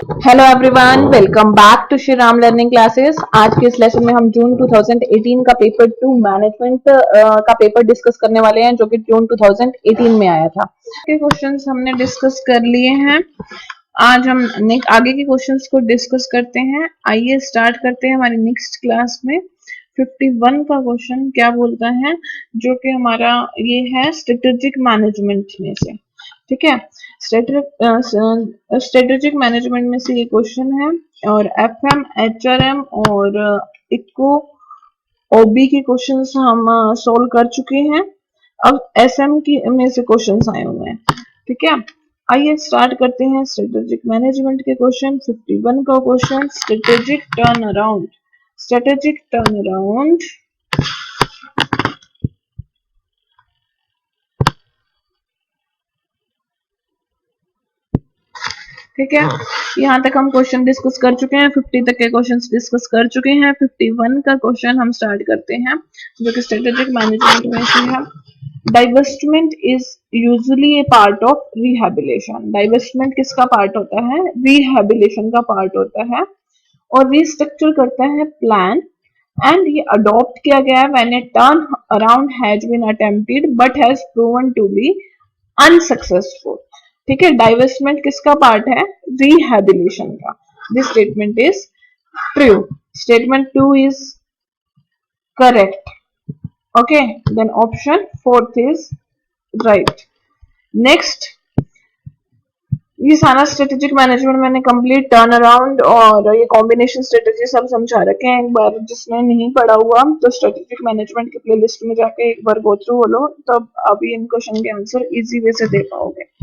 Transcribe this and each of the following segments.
Hello everyone, welcome back to Shri Ram learning classes. आज के इस लेसन में हम जून 2018 का पेपर 2 मैनेजमेंट का पेपर डिस्कस करने वाले हैं, जो कि जून 2018 में आया था। के क्वेश्चंस हमने डिस्कस कर लिए हैं। आज हम आगे के क्वेश्चंस को डिस्कस करते हैं। आइए स्टार्ट करते हैं हमारी नेक्स्ट क्लास में। 51 का क्वेश्चन क्या बोलता है, जो कि हमारा ये है स्ट्रेटेजिक मैनेजमेंट में से। ठीक है, स्ट्रेटेजिक मैनेजमेंट में से ये क्वेश्चन है। और एफएम, एचआरएम और इको ओबी के क्वेश्चंस हम सोल्व कर चुके हैं। अब एसएम की में से क्वेश्चंस आए हुए हैं। ठीक है, आइए स्टार्ट करते हैं स्ट्रेटेजिक मैनेजमेंट के क्वेश्चन। 51 का question, strategic turn around. Strategic turn around ठीक है, यहाँ तक हम क्वेश्चन डिस्कस कर चुके हैं। 50 तक के क्वेश्चंस डिस्कस कर चुके हैं। 51 का क्वेश्चन हम स्टार्ट करते हैं, जो कि स्ट्रेटेजिक मैनेजमेंट में से है। Diversion is usually a part of rehabilitation. Diversion किसका पार्ट होता है? रिहैबिलिटेशन का पार्ट होता है। और रिस्ट्रक्चर करता है प्लान, एंड ये अडॉप्ट किया गया है when a turnaround has been attempted but has proven to be unsuccessful. ठीक है, डाइवर्समेंट किसका पार्ट है? रिहैबिलिटेशन का। This statement is true. Statement 2 is correct. Okay, then option 4 is right. Next, ये सारा स्ट्रेटेजिक मैनेजमेंट मैंने complete turnaround और ये कॉम्बिनेशन स्ट्रेटेजी सब समझा रखे हैं। एक बार जिसने नहीं पढ़ा हुआ तो स्ट्रेटेजिक मैनेजमेंट की प्लेलिस्ट में जाके एक बार गो थ्रू हो लो, तब अभी इन क्वेश्चन के आंसर इजी वे से दे पाओगे।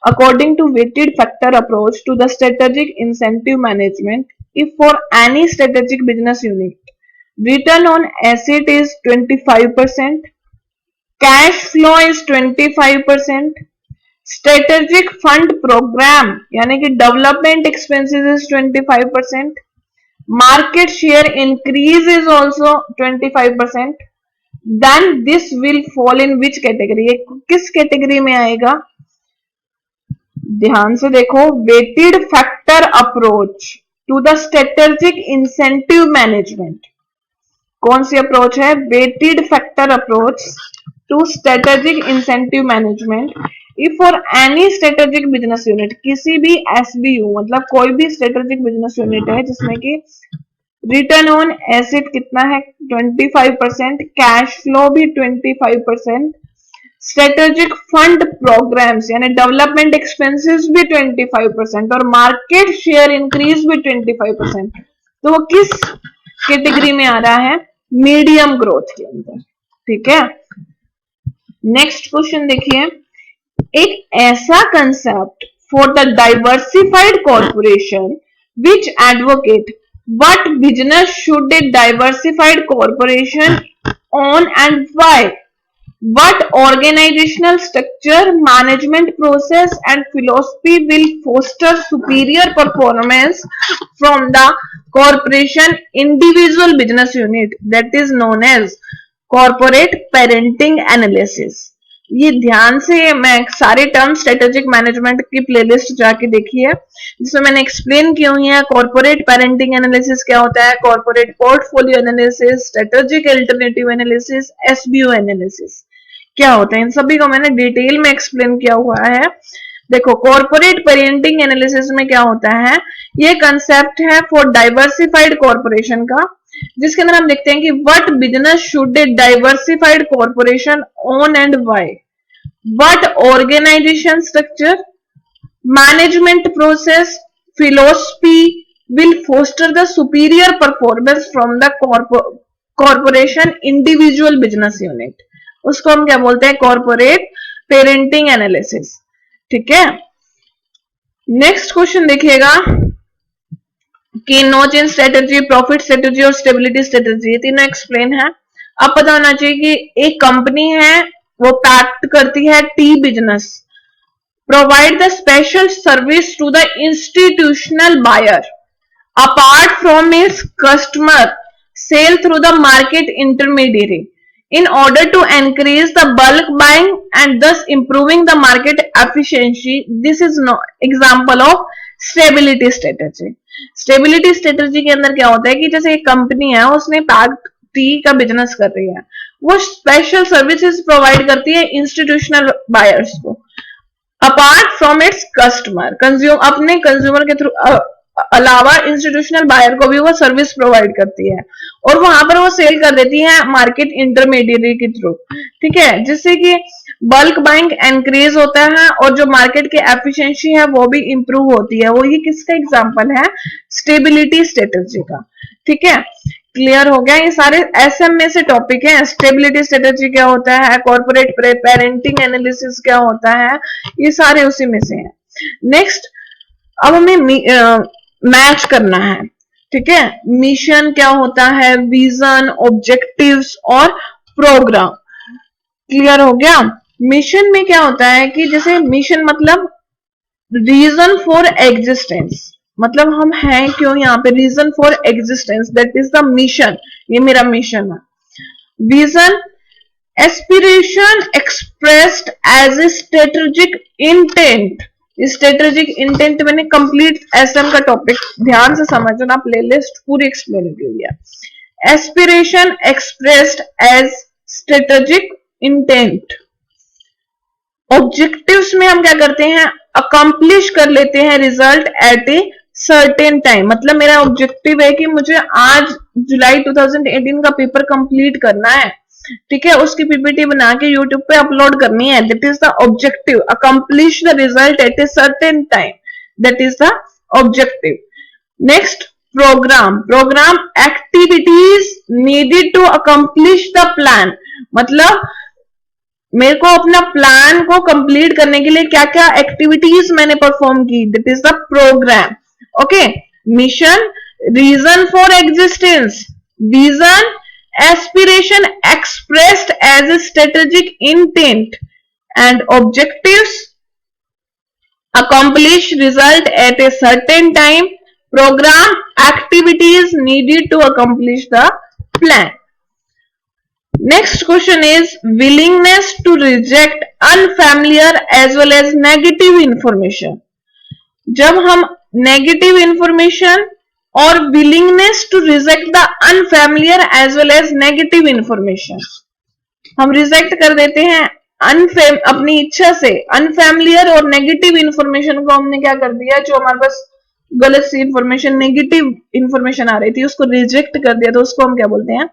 According to weighted factor approach to the strategic incentive management, if for any strategic business unit, return on asset is 25%, cash flow is 25%, strategic fund program यानी कि development expenses is 25%, market share increase is also 25%, then this will fall in which category? ये किस category में आएगा? ध्यान से देखो, weighted factor approach to the strategic incentive management. कौन सी अप्रोच है? Weighted factor approach to strategic incentive management. If for any strategic business unit, किसी भी एसबीयू मतलब कोई भी स्ट्रेटेजिक बिजनेस यूनिट है जिसमें कि रिटर्न ऑन एसेट कितना है? 25%, कैश फ्लो भी 25%, स्ट्रेटेजिक फंड प्रोग्राम्स यानी डेवलपमेंट एक्सपेंसेस भी 25% और मार्केट शेयर इंक्रीज भी 25%। तो वो किस कैटेगरी में आ रहा है? मीडियम ग्रोथ के अंदर। ठीक है, नेक्स्ट क्वेश्चन देखिए। एक ऐसा concept for the diversified corporation which advocate what business should a diversified corporation on and why? What organizational structure, management process and philosophy will foster superior performance from the corporation individual business unit, that is known as corporate parenting analysis? ये ध्यान से मैं सारे term strategic management की playlist जाके देखिए, जिसमें मैंने एक्सप्लेन की हुई है। कॉर्पोरेट पेरेंटिंग एनालिसिस क्या होता है, corporate portfolio analysis, strategic alternative analysis, SBO analysis क्या होता है, इन सभी को मैंने डिटेल में एक्सप्लेन किया हुआ है। देखो, कॉर्पोरेट पेरेंटिंग एनालिसिस में क्या होता है, ये कंसेप्ट है फॉर डाइवर्सिफाइड कॉर्पोरेशन का, जिसके अंदर हम देखते हैं कि what business should a diversified corporation own and why, what organization structure, management process, philosophy will foster the superior performance from the corporation individual business unit. उसको हम क्या बोलते हैं? Corporate parenting analysis. ठीक है, नेक्स्ट क्वेश्चन देखिएगा कि no change strategy, profit strategy और स्टेबिलिटी स्ट्रेटेजी, ये तीनों एक्सप्लेन है। अब पता होना चाहिए कि एक कंपनी है, वो पैक्ट करती है tea business, provide the special service to the institutional buyer apart from its customer sale through the market intermediary in order to increase the bulk buying and thus improving the market efficiency. This is no example of stability strategy. Stability strategy के अंदर क्या होता है कि जैसे एक company है, उसने पैक्ड टी का बिजनेस कर रही है, वो स्पेशल सर्विसेज प्रोवाइड करती है इंस्टीट्यूशनल बायर्स को अपार्ट फ्रॉम इट्स कस्टमर। अपने कंज्यूमर के थ्रू अलावा इंस्टीट्यूशनल बायर को भी वो सर्विस प्रोवाइड करती है और वहां पर वो सेल कर देती है मार्केट इंटरमीडिएटरी के थ्रू, ठीक है, जिससे कि बल्क बाइंग इंक्रीज होता है और जो मार्केट की एफिशिएंसी है वो भी इंप्रूव होती है। वो ये किसका एग्जांपल है? स्टेबिलिटी स्ट्रेटेजी का, ठीक है। क्लियर हो गया? ये सारे एसएम में से टॉपिक है। स्टेबिलिटी स्ट्रेटेजी क्या होता है, कॉर्पोरेट पेरेंटिंग एनालिसिस क्या होता है, ये सारे उसी में से हैं। नेक्स्ट अब हमें मैच करना है, ठीक है। मिशन क्या होता है, विजन, ऑब्जेक्टिव्स और प्रोग्राम। क्लियर हो गया? मिशन में क्या होता है कि जैसे मिशन मतलब रीजन फॉर एग्जिस्टेंस, मतलब हम हैं क्यों यहाँ पे, reason for existence, that is the mission, ये मेरा मिशन है। Vision, aspiration expressed as a strategic intent. Strategic intent मैंने कंप्लीट एसएम का टॉपिक ध्यान से समझना, प्लेलिस्ट पूरी एक्सप्लेन की हुई है। Aspiration expressed as strategic intent. Objectives में हम क्या करते हैं, अकम्प्लिश कर लेते हैं result at a certain time. मतलब मेरा ऑब्जेक्टिव है कि मुझे आज जुलाई 2018 का पेपर कंप्लीट करना है, ठीक है, उसकी पीपीटी बना के यूट्यूब पे अपलोड करनी है। That is the objective. Accomplish the result at a certain time, that is the objective. Next program. Program activities needed to accomplish the plan. मतलब मेरे को अपना प्लान को कंप्लीट करने के लिए क्या क्या एक्टिविटीज मैंने परफॉर्म की, that is the program. Okay, mission, reason for existence, vision, aspiration expressed as a strategic intent, and objectives, accomplish result at a certain time, program, activities needed to accomplish the plan. Next question is willingness to reject unfamiliar as well as negative information. जब हम negative information और willingness to reject the unfamiliar as well as negative information, हम reject कर देते हैं अपनी इच्छा से अनफैमिलियर और नेगेटिव इंफॉर्मेशन को। हमने क्या कर दिया, जो हमारे पास गलत सी इंफॉर्मेशन, नेगेटिव इंफॉर्मेशन आ रही थी, उसको रिजेक्ट कर दिया, तो उसको हम क्या बोलते हैं,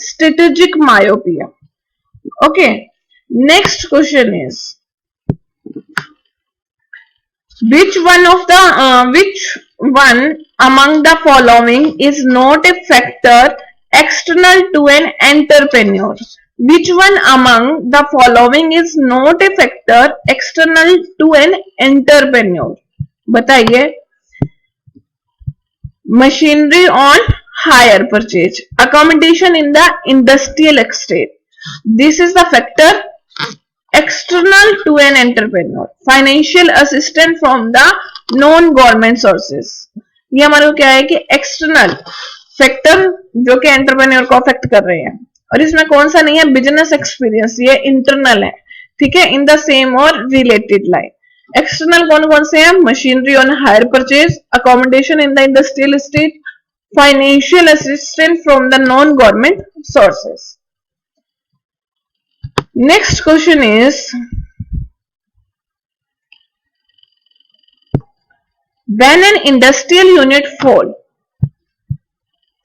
strategic myopia. Okay, next question is which one among the following is not a factor external to an entrepreneur? Which one among the following is not a factor external to an entrepreneur? बताइए। Machinery on hire purchase, accommodation in the industrial estate, this is the factor external to an entrepreneur. Financial assistance from the non government sources, ये हमारे को क्या है कि external factor जो कि entrepreneur को अफेक्ट कर रहे हैं। और इसमें कौन सा नहीं है, बिजनेस एक्सपीरियंस, ये इंटरनल है, ठीक है, इन द सेम और रिलेटेड लाइन। एक्सटर्नल कौन कौन से हैं, machinery on hire purchase, accommodation in the industrial estate, financial assistance from the non government sources. Next question is when an industrial unit fall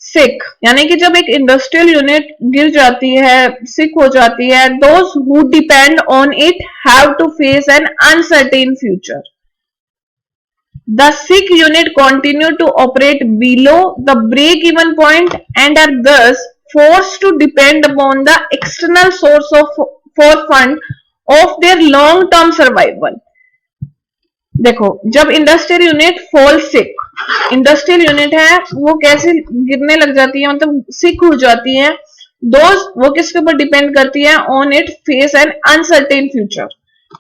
sick, यानी कि जब एक industrial unit गिर जाती है, सिक हो जाती है, those who depend on it have to face an uncertain future. The sick unit continue to operate below the break-even point and are thus forced to depend upon the external source for fund of their long term survival. देखो, जब industrial unit fall sick, industrial unit है वो कैसे गिरने लग जाती है, मतलब सिक हो जाती है, दोस्त वो किसके ऊपर डिपेंड करती है, on it face N uncertain future,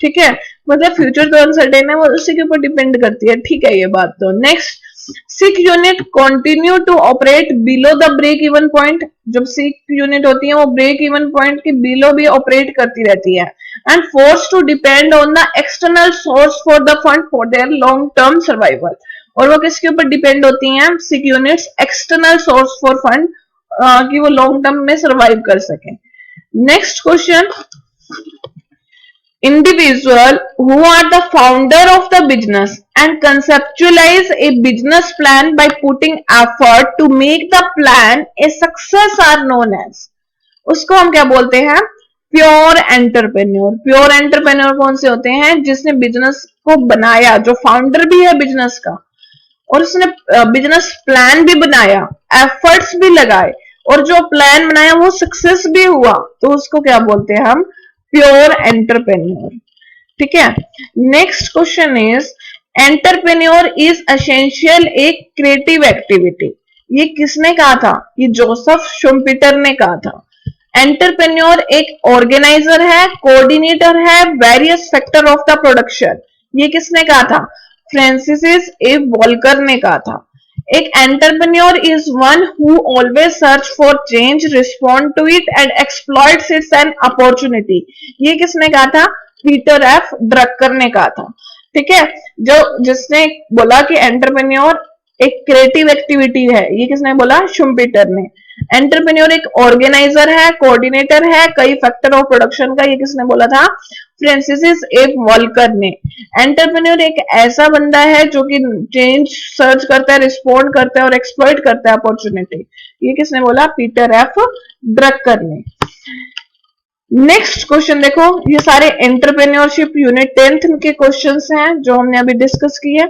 ठीक है, मतलब फ्यूचर तो अनसर्टेन है, वो उसी के ऊपर डिपेंड करती है, ठीक है, ये बात तो। Next, sick unit continue to operate below the break even point, जब सिक यूनिट होती है वो ब्रेक इवन पॉइंट के बिलो भी ऑपरेट करती रहती है, and force to depend on the external source for the fund for their long term survival, और वो किसके ऊपर डिपेंड होती हैं? Secure needs external source for fund, कि वो लॉन्ग टर्म में सर्वाइव कर सके। Next question, individual who are the founder of the business and conceptualize a business plan by putting effort to make the plan a success are known as, उसको हम क्या बोलते हैं? Pure entrepreneur. प्योर एंटरप्रेन्योर कौन से होते हैं? जिसने बिजनेस को बनाया, जो फाउंडर भी है बिजनेस का और उसने बिजनेस प्लान भी बनाया, एफर्ट्स भी लगाए और जो प्लान बनाया वो सक्सेस भी हुआ, तो उसको क्या बोलते हैं हम? Pure entrepreneur. ठीक है। Next question is, entrepreneur is essential a creative activity. ये किसने कहा था? ये जोसेफ शुम्पीटर ने कहा था। एंटरप्रेन्योर एक ऑर्गेनाइजर है, कोऑर्डिनेटर है various sector of the production. ये किसने कहा था? फ्रांसिस ए वॉल्कर ने कहा था। एक entrepreneur is one who always search for change, respond to it and exploits its an opportunity. ये किसने कहा था? पीटर एफ ड्रकर ने कहा था। ठीक है। जिसने बोला कि एंटरप्रेन्योर एक क्रिएटिव एक्टिविटी है, ये किसने बोला? शुम्पीटर ने। एंटरप्रेन्योर एक ऑर्गेनाइजर है, कोऑर्डिनेटर है कई फैक्टर ऑफ प्रोडक्शन का, ये किसने बोला था? फ्रांसिस ए वॉल्कर ने। एंटरप्रेन्योर एक ऐसा बंदा है जो कि चेंज सर्च करता है, रिस्पॉन्ड करता है और एक्सप्लॉइट करता है अपॉर्चुनिटी, ये किसने बोला? पीटर एफ ड्रकर ने। नेक्स्ट क्वेश्चन देखो, ये सारे एंटरप्रेन्योरशिप यूनिट 10th के क्वेश्चंस हैं जो हमने अभी डिस्कस किए।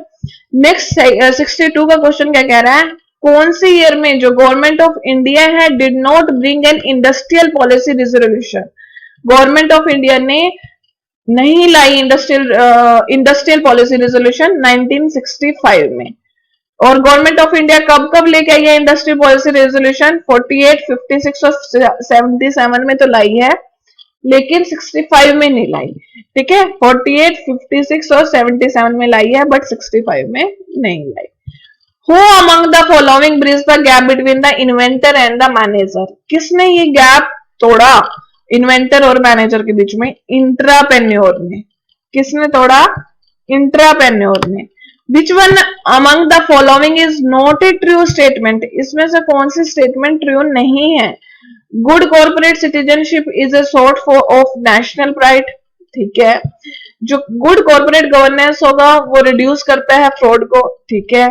नेक्स्ट 62 का क्वेश्चन क्या कह रहा है? कौन से ईयर में जो गवर्नमेंट ऑफ इंडिया है did not bring an industrial policy resolution? Government of India ने नहीं लाई इंडस्ट्रियल पॉलिसी रिजोल्यूशन 1965 में। और गवर्नमेंट ऑफ इंडिया कब कब लेके आई है इंडस्ट्रियल पॉलिसी रेजोल्यूशन? 48, 56 और 77 में तो लाई है, लेकिन 65 में नहीं लाई। ठीक है। 48, 56 और 77 में लाई है, बट 65 में नहीं लाई। Who among the following bridge the gap between the inventor and the manager? किसने ये गैप तोड़ा इन्वेंटर और मैनेजर के बीच में? इंट्राप्रेन्योर ने। किसने तोड़ा? इंट्राप्रेन्योर ने। Which one among the following is not a true statement? इसमें से कौन सी स्टेटमेंट ट्रू नहीं है? Good corporate citizenship is a source of national pride. ठीक है। जो गुड कॉर्पोरेट गवर्नेंस होगा वो रिड्यूस करता है फ्रॉड को। ठीक है।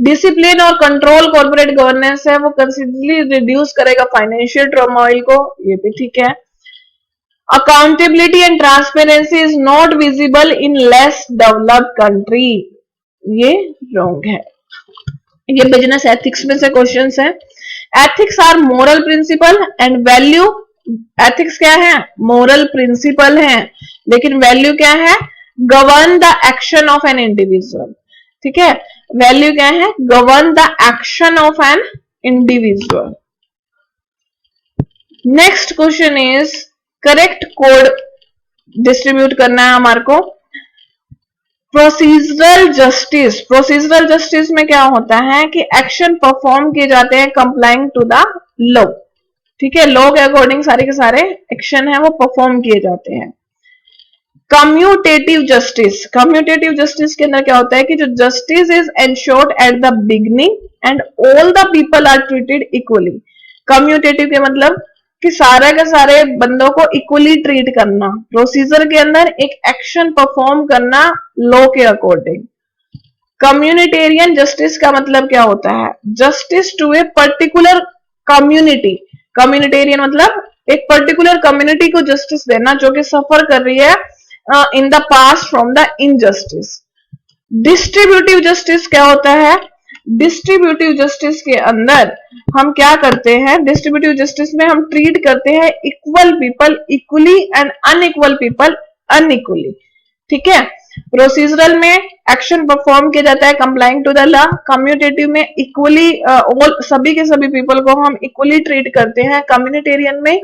डिसिप्लिन और कंट्रोल कॉर्पोरेट गवर्नेंस है वो कंसिडरेबली रिड्यूस करेगा फाइनेंशियल टर्मोइल को, ये भी ठीक है। Accountability and transparency is not visible in less developed country, ये रॉन्ग है। ये बिजनेस एथिक्स में से क्वेश्चंस है। Ethics are moral principle and value. Ethics क्या है? मोरल प्रिंसिपल है, लेकिन वैल्यू क्या है? Govern the action of an individual. ठीक है। वैल्यू क्या है? Govern the action of an individual. Next question is, correct code distribute करना है हमारे को। Procedural justice. प्रोसीजरल जस्टिस में क्या होता है कि एक्शन परफॉर्म किए जाते हैं कंप्लाइंग टू द लॉ। ठीक है। लॉ के अकॉर्डिंग सारे के सारे एक्शन है वो परफॉर्म किए जाते हैं। Commutative justice. कम्यूटेटिव जस्टिस के अंदर क्या होता है कि जो justice is ensured at the beginning and all the people are treated equally. Commutative के मतलब कि सारे के सारे बंदों को इक्वली ट्रीट करना, प्रोसीजर के अंदर एक एक्शन परफॉर्म करना लॉ के अकॉर्डिंग। कम्युनिटेरियन जस्टिस का मतलब क्या होता है? Justice to a particular community. Communitarian मतलब एक पर्टिकुलर कम्युनिटी को जस्टिस देना जो कि सफर कर रही है in the past from the injustice. Distributive justice क्या होता है? डिस्ट्रीब्यूटिव जस्टिस के अंदर हम क्या करते हैं? डिस्ट्रीब्यूटिव जस्टिस में हम ट्रीट करते हैं equal people equally and unequal people unequally. ठीक है। प्रोसीजरल में एक्शन परफॉर्म किया जाता है complying to the law. Commutative में इक्वली ऑल सभी के सभी पीपल को हम इक्वली ट्रीट करते हैं। कम्युनिटेरियन में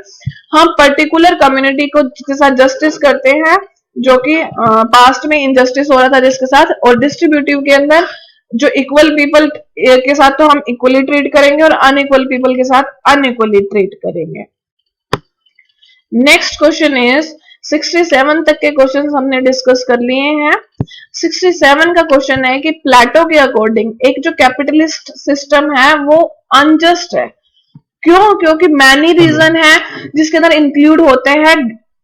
हम पर्टिकुलर कम्युनिटी को के साथ जस्टिस करते हैं जो कि पास्ट में इनजस्टिस हो रहा था जिसके साथ। और डिस्ट्रीब्यूटिव के अंदर जो इक्वल पीपल के साथ तो हम इक्वली ट्रीट करेंगे और अनइक्वल पीपल के साथ अनइक्वली ट्रीट करेंगे। नेक्स्ट क्वेश्चन इज, 67 तक के क्वेश्चन हमने डिस्कस कर लिए हैं। 67 का क्वेश्चन है कि प्लेटो के अकॉर्डिंग एक जो कैपिटलिस्ट सिस्टम है वो अनजस्ट है। क्यों? क्योंकि मैनी रीजन है जिसके अंदर इंक्लूड होते हैं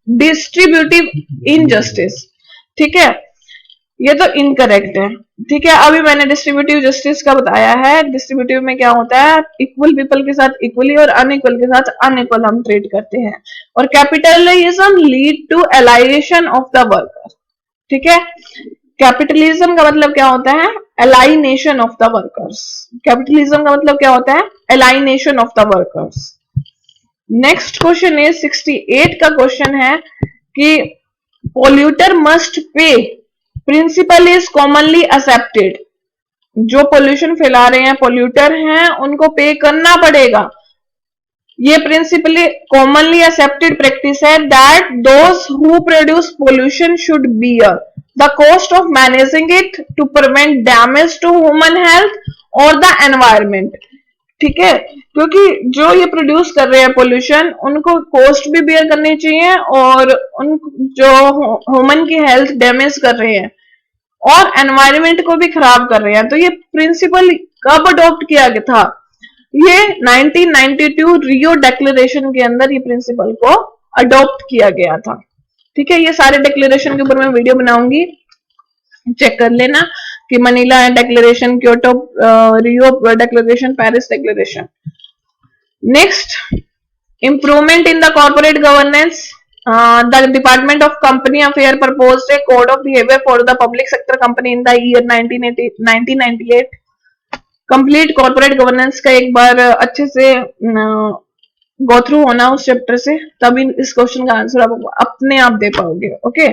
डिस्ट्रीब्यूटिव इनजस्टिस। ठीक है, ये तो इनकरेक्ट है। ठीक है, अभी मैंने डिस्ट्रीब्यूटिव जस्टिस का बताया है। डिस्ट्रीब्यूटिव में क्या होता है, इक्वल पीपल के साथ इक्वली और अनइक्वल के साथ अनइक्वल हम ट्रीट करते हैं। और capitalism lead to alienation of the worker. ठीक है, कैपिटलिज्म का मतलब क्या होता है, alienation of the workers. Capitalism का मतलब क्या होता है, alienation of the workers. Next question है 68 का क्वेश्चन है कि polluter must pay principle is commonly accepted. जो पोल्यूशन फैला रहे हैं, पोल्यूटर हैं, उनको पे करना पड़ेगा। ये प्रिंसिपली कॉमनली एक्सेप्टेड प्रैक्टिस है that those who produce pollution should bear the cost of managing it to prevent damage to human health और द एनवायरमेंट। ठीक है, क्योंकि जो ये प्रोड्यूस कर रहे हैं पोल्यूशन, उनको कॉस्ट भी बियर करनी चाहिए और उन जो ह्यूमन की हेल्थ डैमेज कर रहे हैं और एनवायरमेंट को भी खराब कर रहे हैं। तो ये प्रिंसिपल कब अडॉप्ट किया गया था, ये 1992 रियो डिक्लेरेशन के अंदर ये प्रिंसिपल को अडॉप्ट किया गया था। ठीक है, ये सारे डिक्लेरेशन के ऊपर मैं वीडियो बनाऊंगी, चेक कर लेना कि Manila declaration, Kyoto, Rio declaration, Paris declaration. Next, improvement in the corporate governance. The Department of Company Affairs proposed a code of behavior for the public sector company in the year 1998. Complete corporate governance का एक बार अच्छे से go through होना उस chapter से, तभी इस question का आंसर आप अपने आप दे पाओगे। ओके,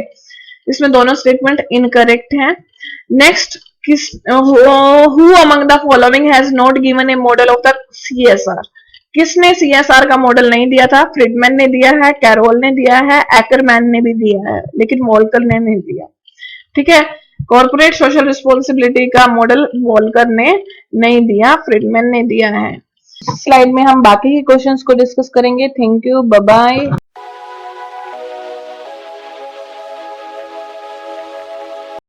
इसमें दोनों स्टेटमेंट इनकरेक्ट हैं। Next, who among the following has not given A model of the CSR। किसने CSR का मॉडल नहीं दिया था? फ्रीडमैन ने दिया है, कैरोल ने दिया है, एकरमैन ने भी दिया है, लेकिन वॉल्कर ने नहीं दिया। ठीक है, कॉर्पोरेट सोशल रिस्पॉन्सिबिलिटी का मॉडल वॉल्कर ने नहीं दिया, फ्रीडमैन ने दिया है। स्लाइड में हम बाकी के क्वेश्चंस को डिस्कस करेंगे। Thank you, bye bye.